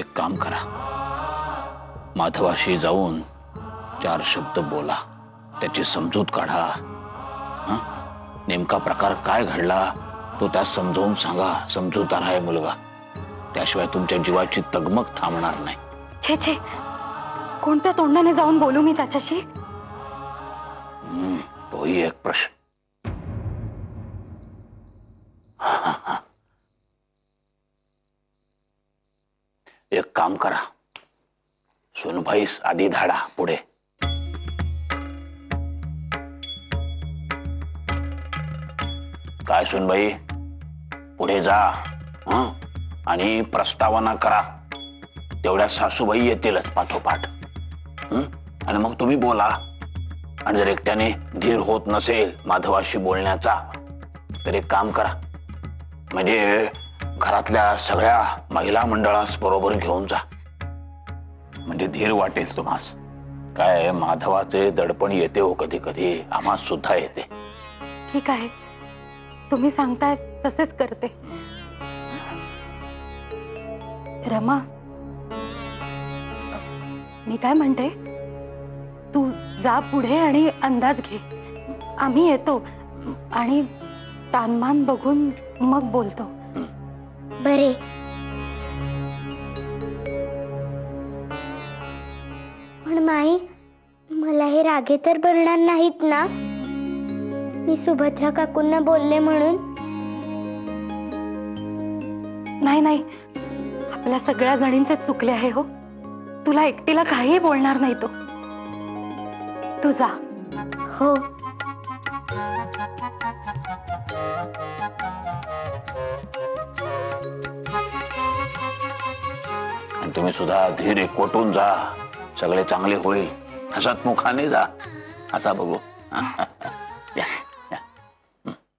एक काम करा, माधवाशी जाऊन 4 शब्द बोला, त्याची समजूत काढा। नेमका प्रकार काय घडला तो त्या समजावून सांगा। समजूतदार आहे मुलगा, त्याशिवाय तुमच्या जीवाची तगमग थांबणार नाही। छे छे, कोणत्या तोंडाने जाऊन बोलू मी त्याच्याशी? तोही एक प्रश्न। एक काम करा, सोनूबाईस आधी धाडा पुढे। काय सोनबाई, पुढे जा आणि प्रस्तावना करा। तेवढ्या सासूबाई येतीलच पाठोपाठ। आणि मग तुम्ही बोला। आणि जर एकट्याने धीर होत नसेल माधवाशी बोलण्याचा तर एक काम करा, म्हणजे घरातल्या सगळ्या महिला मंडळास बरोबर घेऊन जा, म्हणजे धीर वाटेल तुम्हास। काय माधवाचे दडपण येते हो कधी कधी, आम्हास सुद्धा येते। ठीक आहे, तुम्ही सांगताय तसेच करते। रमा, मी काय म्हणते, तू जा पुढे आणि अंदाज घे। आम्ही येतो आणि तानमान बघून मग बोलतो। बरे। पण माई, मला हे रागे तर बनणार नाहीत ना? मी सुभद्रा काकूंना बोलले म्हणून? नाही नाही, आपल्या सगळ्या जणींचे चुकले आहे हो। तुला एकटीला काही बोलणार नाही तो। तू जा। हो। आणि तुम्ही सुद्धा धीर एकवटून जा, सगळे चांगले होईल। हसतमुखाने जा, असा बघू।